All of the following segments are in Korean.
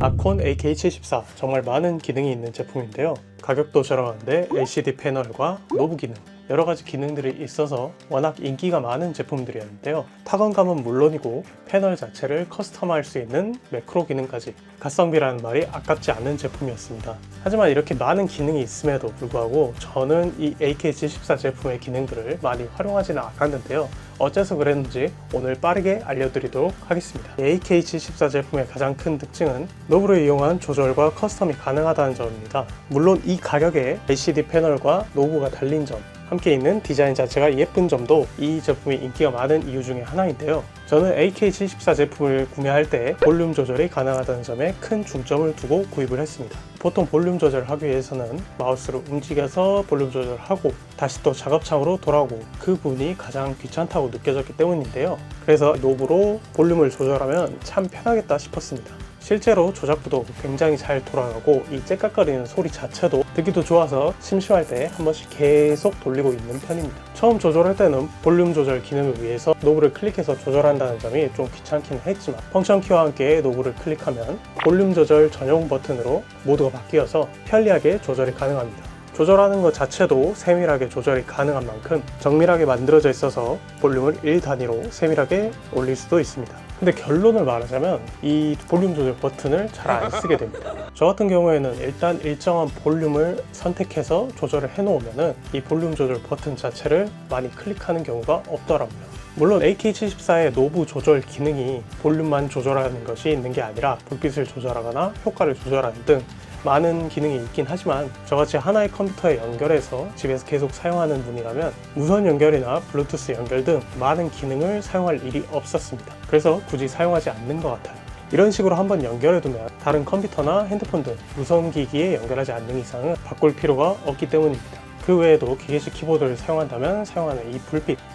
아콘 AK74 정말 많은 기능이 있는 제품인데요. 가격도 저렴한데 LCD 패널과 노브 기능, 여러가지 기능들이 있어서 워낙 인기가 많은 제품들이었는데요. 타건감은 물론이고 패널 자체를 커스텀할 수 있는 매크로 기능까지 가성비라는 말이 아깝지 않은 제품이었습니다. 하지만 이렇게 많은 기능이 있음에도 불구하고 저는 이 AK74 제품의 기능들을 많이 활용하지는 않았는데요. 어째서 그랬는지 오늘 빠르게 알려드리도록 하겠습니다. AK74 제품의 가장 큰 특징은 노브를 이용한 조절과 커스텀이 가능하다는 점입니다. 물론 이 가격에 LCD 패널과 노브가 달린 점, 함께 있는 디자인 자체가 예쁜 점도 이 제품이 인기가 많은 이유 중에 하나인데요. 저는 AK74 제품을 구매할 때 볼륨 조절이 가능하다는 점에 큰 중점을 두고 구입을 했습니다. 보통 볼륨 조절을 하기 위해서는 마우스를 움직여서 볼륨 조절을 하고 다시 또 작업창으로 돌아오고 그 부분이 가장 귀찮다고 느껴졌기 때문인데요. 그래서 노브로 볼륨을 조절하면 참 편하겠다 싶었습니다. 실제로 조작부도 굉장히 잘 돌아가고 이 째깍거리는 소리 자체도 듣기도 좋아서 심심할 때 한 번씩 계속 돌리고 있는 편입니다. 처음 조절할 때는 볼륨 조절 기능을 위해서 노브를 클릭해서 조절한다는 점이 좀 귀찮긴 했지만 펑션 키와 함께 노브를 클릭하면 볼륨 조절 전용 버튼으로 모드가 바뀌어서 편리하게 조절이 가능합니다. 조절하는 것 자체도 세밀하게 조절이 가능한 만큼 정밀하게 만들어져 있어서 볼륨을 1단위로 세밀하게 올릴 수도 있습니다. 근데 결론을 말하자면 이 볼륨 조절 버튼을 잘 안 쓰게 됩니다. 저 같은 경우에는 일단 일정한 볼륨을 선택해서 조절을 해놓으면 이 볼륨 조절 버튼 자체를 많이 클릭하는 경우가 없더라고요. 물론 AK74의 노브 조절 기능이 볼륨만 조절하는 것이 있는 게 아니라 불빛을 조절하거나 효과를 조절하는 등 많은 기능이 있긴 하지만 저같이 하나의 컴퓨터에 연결해서 집에서 계속 사용하는 분이라면 무선 연결이나 블루투스 연결 등 많은 기능을 사용할 일이 없었습니다. 그래서 굳이 사용하지 않는 것 같아요. 이런 식으로 한번 연결해두면 다른 컴퓨터나 핸드폰 등 무선 기기에 연결하지 않는 이상은 바꿀 필요가 없기 때문입니다. 그 외에도 기계식 키보드를 사용한다면 사용하는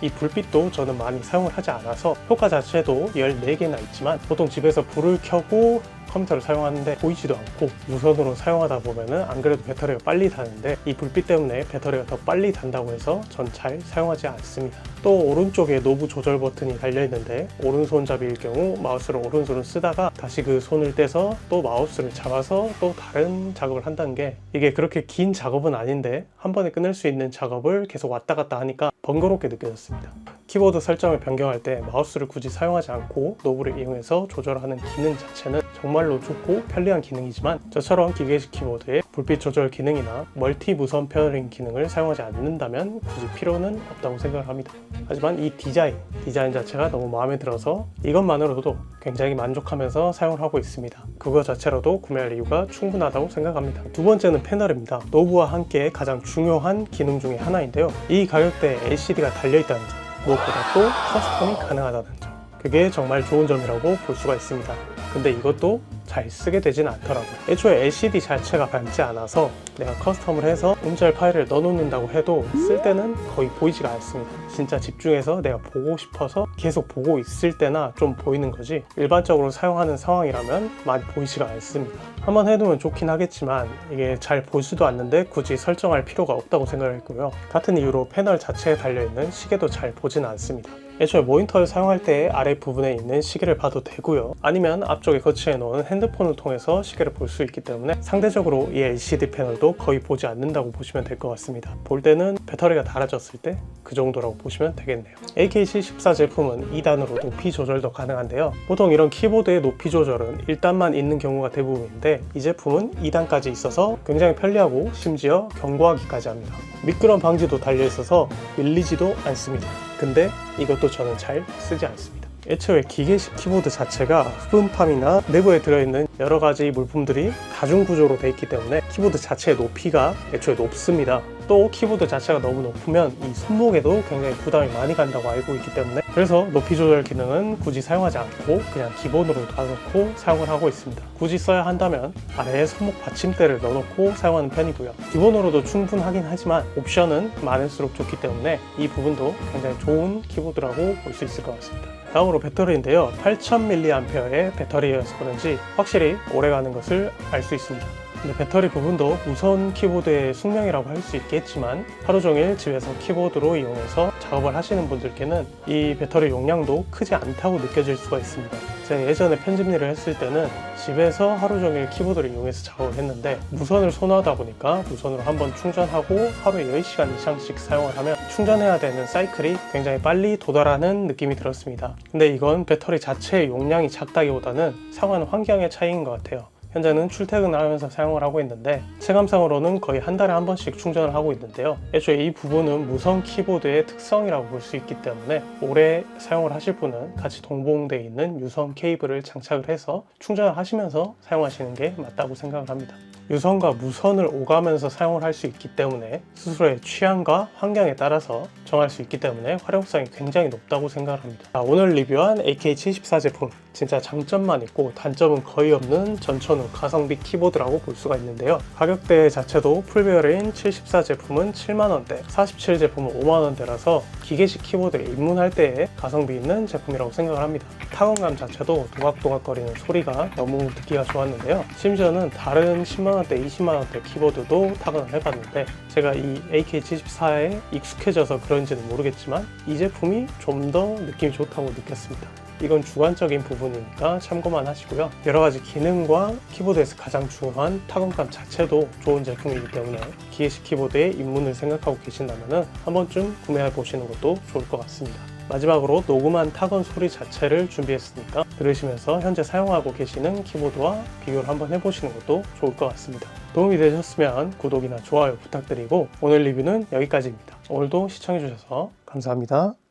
이 불빛도 저는 많이 사용을 하지 않아서 효과 자체도 14개나 있지만 보통 집에서 불을 켜고 컴퓨터를 사용하는데 보이지도 않고 무선으로 사용하다 보면은 안 그래도 배터리가 빨리 닳는데 이 불빛 때문에 배터리가 더 빨리 닳는다고 해서 전 잘 사용하지 않습니다. 또 오른쪽에 노브 조절 버튼이 달려있는데 오른손잡이일 경우 마우스를 오른손으로 쓰다가 다시 그 손을 떼서 또 마우스를 잡아서 또 다른 작업을 한다는 게 이게 그렇게 긴 작업은 아닌데 한 번에 끝낼 수 있는 작업을 계속 왔다 갔다 하니까 번거롭게 느껴졌습니다. 키보드 설정을 변경할 때 마우스를 굳이 사용하지 않고 노브를 이용해서 조절하는 기능 자체는 정말로 좋고 편리한 기능이지만 저처럼 기계식 키보드에 불빛 조절 기능이나 멀티 무선 페어링 기능을 사용하지 않는다면 굳이 필요는 없다고 생각을 합니다. 하지만 이 디자인 자체가 너무 마음에 들어서 이것만으로도 굉장히 만족하면서 사용을 하고 있습니다. 그거 자체로도 구매할 이유가 충분하다고 생각합니다. 두 번째는 패널입니다. 노브와 함께 가장 중요한 기능 중에 하나인데요. 이 가격대에 LCD가 달려있다는 점, 무엇보다 또 커스텀이 가능하다는 점, 그게 정말 좋은 점이라고 볼 수가 있습니다. 근데 이것도 잘 쓰게 되진 않더라고요. 애초에 LCD 자체가 밝지 않아서 내가 커스텀을 해서 음질 파일을 넣어놓는다고 해도 쓸 때는 거의 보이지가 않습니다. 진짜 집중해서 내가 보고 싶어서 계속 보고 있을 때나 좀 보이는 거지 일반적으로 사용하는 상황이라면 많이 보이지가 않습니다. 한번 해두면 좋긴 하겠지만 이게 잘 보지도 않는데 굳이 설정할 필요가 없다고 생각을 했고요. 같은 이유로 패널 자체에 달려있는 시계도 잘 보지는 않습니다. 애초에 모니터를 사용할 때 아래 부분에 있는 시계를 봐도 되고요. 아니면 앞쪽에 거치해 놓은 핸드폰을 통해서 시계를 볼 수 있기 때문에 상대적으로 이 LCD 패널도 거의 보지 않는다고 보시면 될 것 같습니다. 볼 때는 배터리가 닳아졌을 때 그 정도라고 보시면 되겠네요. AK74 제품은 2단으로 높이 조절도 가능한데요. 보통 이런 키보드의 높이 조절은 1단만 있는 경우가 대부분인데 이 제품은 2단까지 있어서 굉장히 편리하고 심지어 경고하기까지 합니다. 미끄럼 방지도 달려 있어서 밀리지도 않습니다. 근데 이것도 저는 잘 쓰지 않습니다. 애초에 기계식 키보드 자체가 흡음팜이나 내부에 들어있는 여러 가지 물품들이 다중 구조로 되어 있기 때문에 키보드 자체의 높이가 애초에 높습니다. 또 키보드 자체가 너무 높으면 이 손목에도 굉장히 부담이 많이 간다고 알고 있기 때문에 그래서 높이 조절 기능은 굳이 사용하지 않고 그냥 기본으로 놔놓고 사용을 하고 있습니다. 굳이 써야 한다면 아래에 손목 받침대를 넣어놓고 사용하는 편이고요. 기본으로도 충분하긴 하지만 옵션은 많을수록 좋기 때문에 이 부분도 굉장히 좋은 키보드라고 볼 수 있을 것 같습니다. 다음으로 배터리인데요. 8000mAh의 배터리여서 그런지 확실히 오래가는 것을 알 수 있습니다. 근데 배터리 부분도 무선 키보드의 숙명이라고 할 수 있겠지만 하루 종일 집에서 키보드로 이용해서 작업을 하시는 분들께는 이 배터리 용량도 크지 않다고 느껴질 수가 있습니다. 제가 예전에 편집 일을 했을 때는 집에서 하루 종일 키보드를 이용해서 작업을 했는데 무선을 선호하다 보니까 무선으로 한번 충전하고 하루에 10시간 이상씩 사용을 하면 충전해야 되는 사이클이 굉장히 빨리 도달하는 느낌이 들었습니다. 근데 이건 배터리 자체의 용량이 작다기보다는 사용하는 환경의 차이인 것 같아요. 현재는 출퇴근을 하면서 사용을 하고 있는데 체감상으로는 거의 한 달에 한 번씩 충전을 하고 있는데요. 애초에 이 부분은 무선 키보드의 특성이라고 볼 수 있기 때문에 오래 사용을 하실 분은 같이 동봉되어 있는 유선 케이블을 장착을 해서 충전을 하시면서 사용하시는 게 맞다고 생각을 합니다. 유선과 무선을 오가면서 사용을 할 수 있기 때문에 스스로의 취향과 환경에 따라서 정할 수 있기 때문에 활용성이 굉장히 높다고 생각을 합니다. 오늘 리뷰한 AK74 제품, 진짜 장점만 있고 단점은 거의 없는 전천후 가성비 키보드라고 볼 수가 있는데요. 가격대 자체도 풀배열인 74 제품은 7만원대, 47 제품은 5만원대라서 기계식 키보드에 입문할 때에 가성비 있는 제품이라고 생각을 합니다. 타건감 자체도 도각도각거리는 소리가 너무 듣기가 좋았는데요. 심지어는 다른 10만원대, 20만원대 키보드도 타건을 해봤는데 제가 이 AK74에 익숙해져서 그런지는 모르겠지만 이 제품이 좀 더 느낌이 좋다고 느꼈습니다. 이건 주관적인 부분이니까 참고만 하시고요. 여러가지 기능과 키보드에서 가장 중요한 타건감 자체도 좋은 제품이기 때문에 기계식 키보드에 입문을 생각하고 계신다면 한 번쯤 구매해 보시는 것도 좋을 것 같습니다. 마지막으로 녹음한 타건 소리 자체를 준비했으니까 들으시면서 현재 사용하고 계시는 키보드와 비교를 한번 해보시는 것도 좋을 것 같습니다. 도움이 되셨으면 구독이나 좋아요 부탁드리고 오늘 리뷰는 여기까지입니다. 오늘도 시청해주셔서 감사합니다.